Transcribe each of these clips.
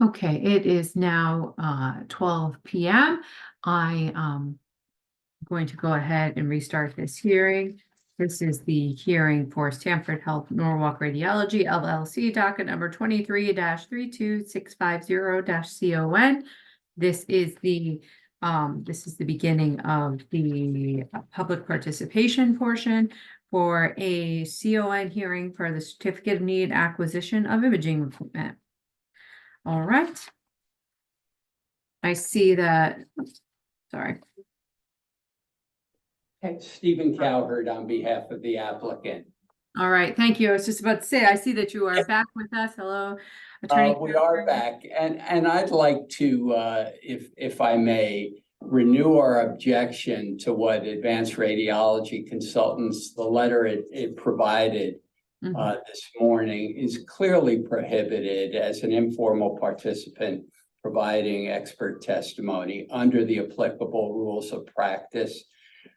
Okay, it is now 12 p.m. I am going to go ahead and restart this hearing. This is the hearing for Stamford Health-Norwalk Radiology, LLC, docket number 23-32650-CON. This is the beginning of the public participation portion for a CON hearing for the Certificate of Need acquisition of imaging equipment. All right. I see that, sorry. Stephen Cowherd on behalf of the applicant. All right, thank you. I was just about to say, I see that you are back with us. Hello, Attorney. We are back, and I'd like to, if I may, renew our objection to what Advanced Radiology Consultants, the letter it provided this morning is clearly prohibited as an informal participant providing expert testimony under the applicable rules of practice.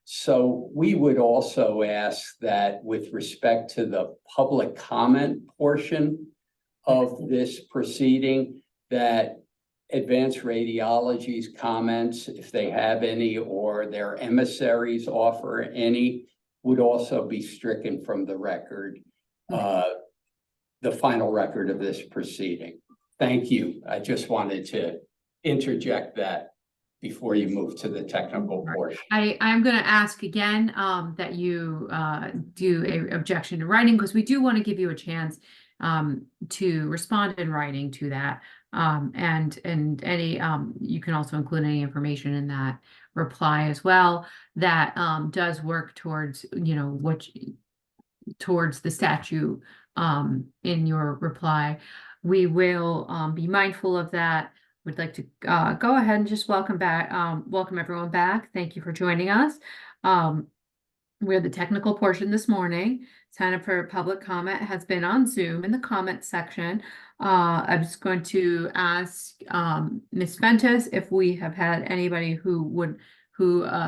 So we would also ask that with respect to the public comment portion of this proceeding, that Advanced Radiology's comments, if they have any, or their emissaries offer any, would also be stricken from the record, the final record of this proceeding. Thank you. I just wanted to interject that before you move to the technical portion. I'm going to ask again that you do a objection in writing, because we do want to give you a chance to respond in writing to that. And any you can also include any information in that reply as well that does work towards, towards the statute in your reply. We will be mindful of that. We'd like to go ahead and just welcome everyone back. Thank you for joining us. We're the technical portion this morning. Sign up for public comment has been on Zoom in the comment section. I'm just going to ask Ms. Fentis if we have had anybody who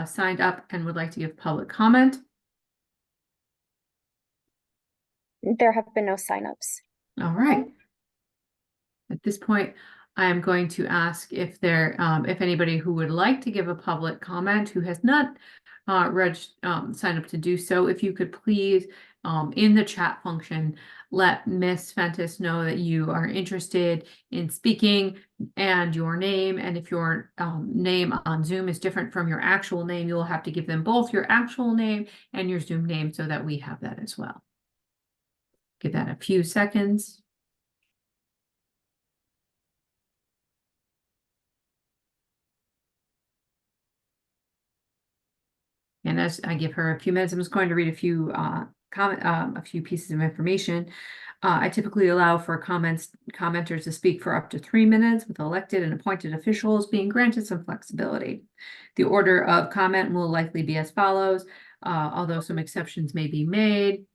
signed up and would like to give public comment. There have been no signups. All right. At this point, I am going to ask if anybody who would like to give a public comment who has not signed up to do so, if you could please, in the chat function, let Ms. Fentis know that you are interested in speaking and your name. And if your name on Zoom is different from your actual name, you will have to give them both your actual name and your Zoom name so that we have that as well. Give that a few seconds. And as I give her a few minutes, I'm just going to read a few pieces of information. I typically allow for commenters to speak for up to 3 minutes, with elected and appointed officials being granted some flexibility. The order of comment will likely be as follows, although some exceptions may be made.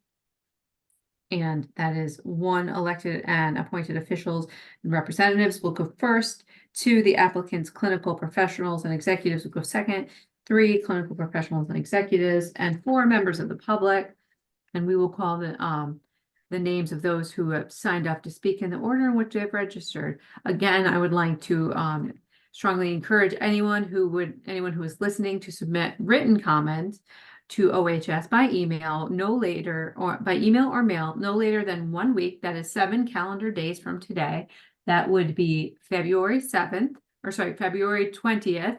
And that is 1, elected and appointed officials and representatives will go first. 2, the applicant's clinical professionals and executives will go second. 3, clinical professionals and executives, and 4, members of the public. And we will call the names of those who have signed up to speak in the order in which they've registered. Again, I would like to strongly encourage anyone who is listening to submit written comments to OHS by email or mail no later than 1 week. That is 7 calendar days from today. That would be February 20th.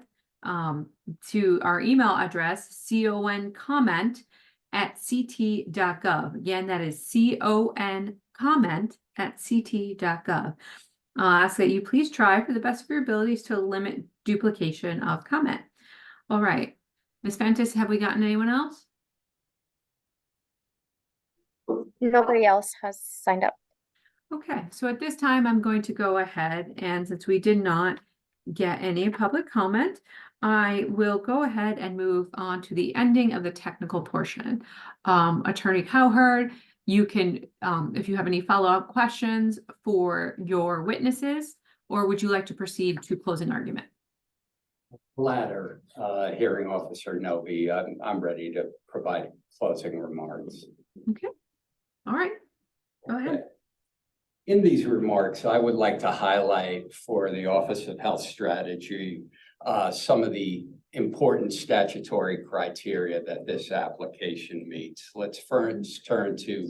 To our email address, concomment@ct.gov. Again, that is concomment@ct.gov. I'll ask that you please try for the best of your abilities to limit duplication of comment. All right. Ms. Fentis, have we gotten anyone else? Nobody else has signed up. Okay, so at this time, I'm going to go ahead, and since we did not get any public comment, I will go ahead and move on to the ending of the technical portion. Attorney Cowherd, you can, if you have any follow-up questions for your witnesses, or would you like to proceed to closing argument? Latter, hearing officer Novi, I'm ready to provide closing remarks. Okay, all right, go ahead. In these remarks, I would like to highlight for the Office of Health Strategy some of the important statutory criteria that this application meets. Let's first turn to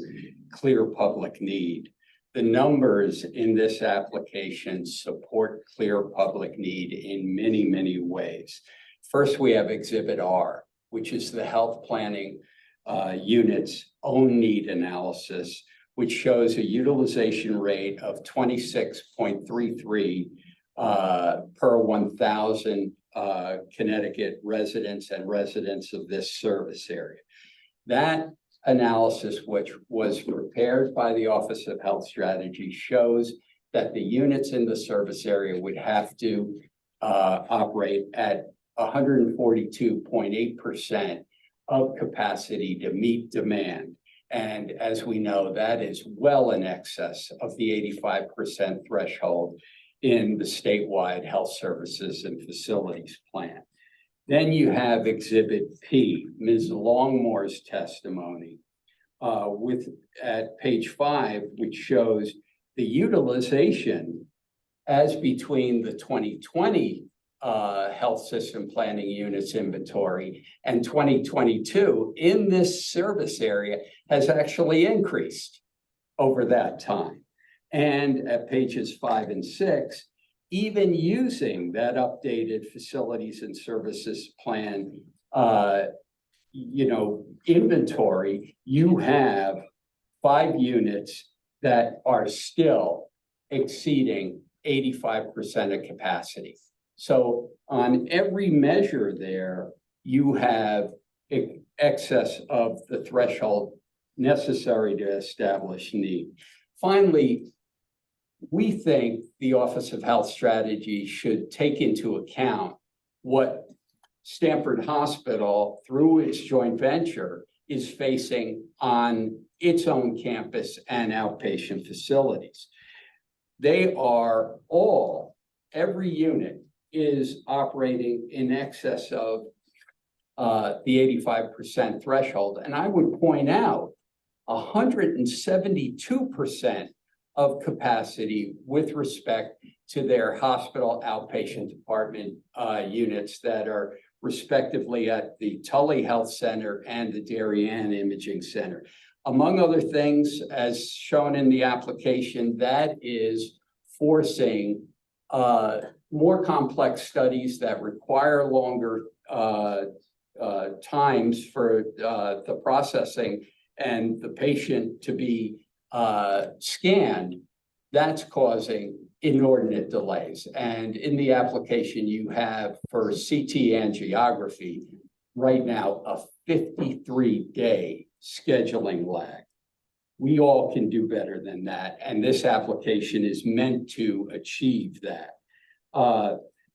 clear public need. The numbers in this application support clear public need in many, many ways. First, we have Exhibit R, which is the health planning unit's own need analysis, which shows a utilization rate of 26.33 per 1,000 Connecticut residents and residents of this service area. That analysis, which was prepared by the Office of Health Strategy, shows that the units in the service area would have to operate at 142.8% of capacity to meet demand. And as we know, that is well in excess of the 85% threshold in the statewide health services and facilities plan. Then you have Exhibit P, Ms. Longmore's testimony at page 5, which shows the utilization as between the 2020 health system planning units inventory and 2022 in this service area has actually increased over that time. And at pages 5 and 6, even using that updated facilities and services plan, inventory, you have 5 units that are still exceeding 85% of capacity. So on every measure there, you have excess of the threshold necessary to establish need. Finally, we think the Office of Health Strategy should take into account what Stamford Hospital, through its joint venture, is facing on its own campus and outpatient facilities. They are all, every unit is operating in excess of the 85% threshold. And I would point out 172% of capacity with respect to their hospital outpatient department units that are respectively at the Tully Health Center and the Darien Imaging Center. Among other things, as shown in the application, that is forcing more complex studies that require longer times for the processing and the patient to be scanned. That's causing inordinate delays. And in the application, you have for CT angiography right now a 53-day scheduling lag. We all can do better than that. And this application is meant to achieve that.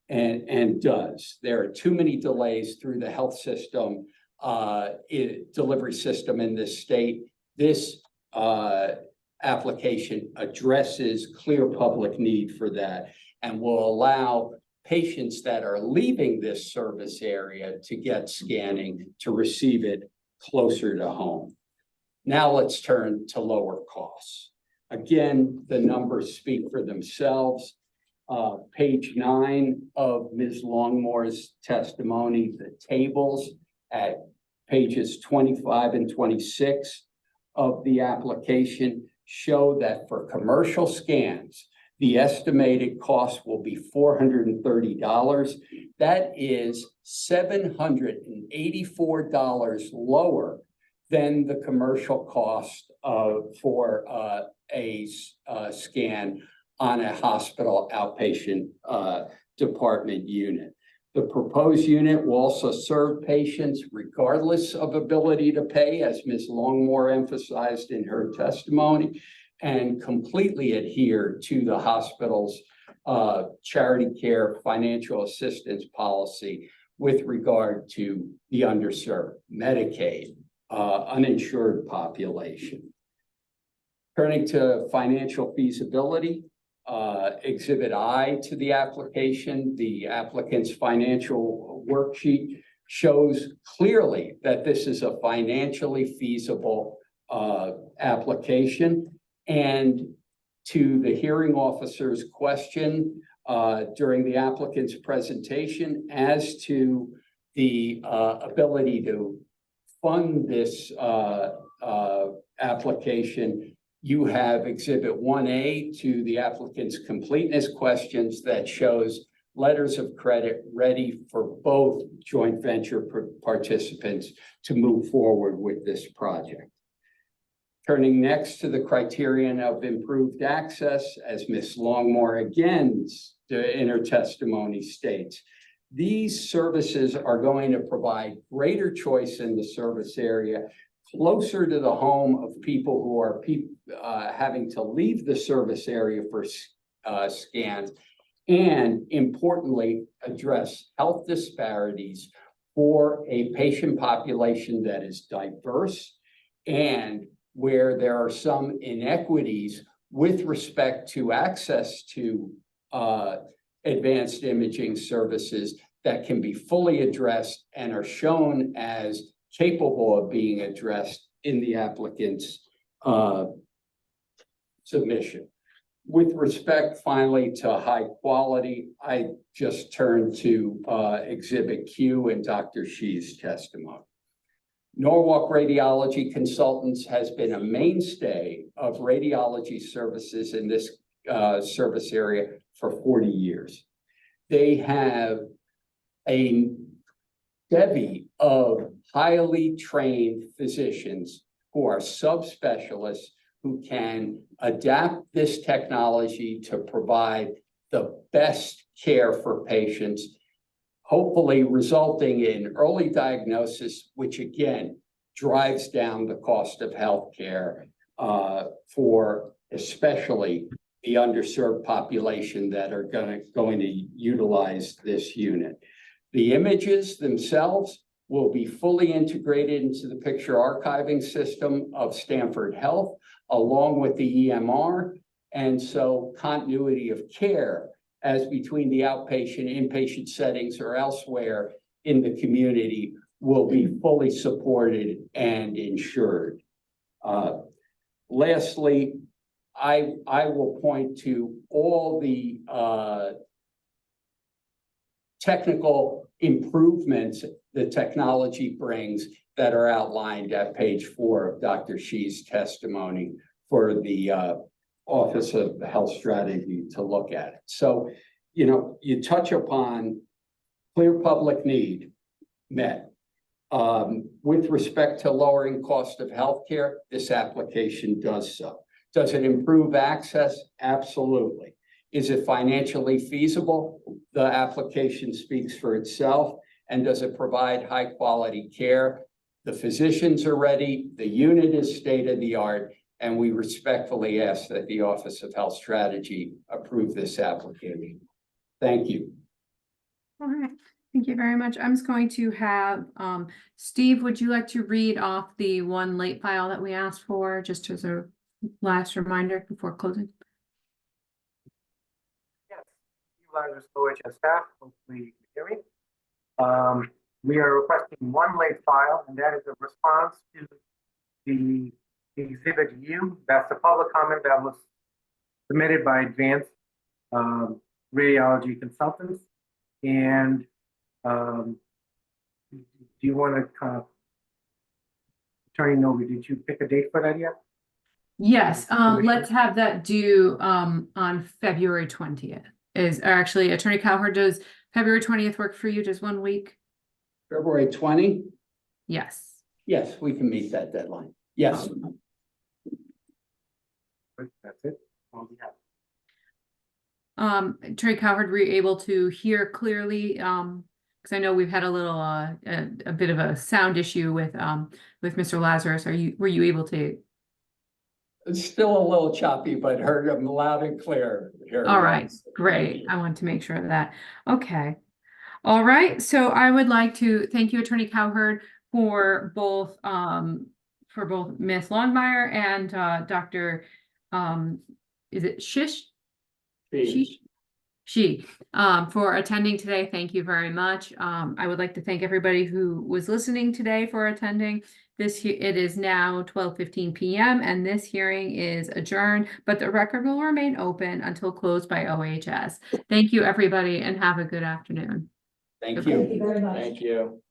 And does. There are too many delays through the health system, delivery system in this state. This application addresses clear public need for that and will allow patients that are leaving this service area to get scanning to receive it closer to home. Now let's turn to lower costs. Again, the numbers speak for themselves. Page 9 of Ms. Longmore's testimony, the tables at pages 25 and 26 of the application show that for commercial scans, the estimated cost will be $430. That is $784 lower than the commercial cost for a scan on a hospital outpatient department unit. The proposed unit will also serve patients regardless of ability to pay, as Ms. Longmore emphasized in her testimony, and completely adhere to the hospital's charity care financial assistance policy with regard to the underserved, Medicaid, uninsured population. Turning to financial feasibility, Exhibit I to the application, the applicant's financial worksheet shows clearly that this is a financially feasible application. And to the hearing officer's question during the applicant's presentation as to the ability to fund this application. You have Exhibit 1A to the applicant's completeness questions that shows letters of credit ready for both joint venture participants to move forward with this project. Turning next to the criterion of improved access, as Ms. Longmore again in her testimony states, these services are going to provide greater choice in the service area, closer to the home of people who are having to leave the service area for scans, and importantly, address health disparities for a patient population that is diverse and where there are some inequities with respect to access to advanced imaging services that can be fully addressed and are shown as capable of being addressed in the applicant's submission. With respect, finally, to high quality, I just turned to Exhibit Q in Dr. Shee's testimony. Norwalk Radiology Consultants has been a mainstay of radiology services in this service area for 40 years. They have a bevy of highly trained physicians who are subspecialists who can adapt this technology to provide the best care for patients, hopefully resulting in early diagnosis, which again drives down the cost of healthcare for especially the underserved population that are going to utilize this unit. The images themselves will be fully integrated into the picture archiving system of Stamford Health, along with the EMR. And so continuity of care as between the outpatient, inpatient settings or elsewhere in the community will be fully supported and ensured. Lastly, I will point to all the technical improvements the technology brings that are outlined at page 4 of Dr. Shee's testimony for the Office of Health Strategy to look at it. So, you know, you touch upon clear public need met. With respect to lowering cost of healthcare, this application does so. Does it improve access? Absolutely. Is it financially feasible? The application speaks for itself. And does it provide high quality care? The physicians are ready. The unit is state of the art. And we respectfully ask that the Office of Health Strategy approve this application. Thank you. All right. Thank you very much. I'm just going to have Steve, would you like to read off the one late file that we asked for, just as a last reminder before closing? Yes, Lazarus OHS staff, hopefully you can hear me. We are requesting one late file, and that is a response to the Exhibit U. That's the public comment that was submitted by Advanced Radiology Consultants. And do you want to, Attorney Novi, did you pick a date for that yet? Yes, let's have that due on February 20th. Or actually, Attorney Cowherd, does February 20th work for you? Just 1 week? February 20? Yes. Yes, we can meet that deadline. Yes. That's it. Attorney Cowherd, were you able to hear clearly? Because I know we've had a little a bit of a sound issue with Mr. Lazarus. Were you able to? It's still a little choppy, but heard them loud and clear. All right, great. I want to make sure of that. Okay. All right. So I would like to thank you, Attorney Cowherd, for both Ms. Longmire and Dr. Is it Shish? Shish? for attending today. Thank you very much. I would like to thank everybody who was listening today for attending. It is now 12:15 p.m. and this hearing is adjourned, but the record will remain open until closed by OHS. Thank you, everybody, and have a good afternoon. Thank Okay. you. Thank you very much. Thank you.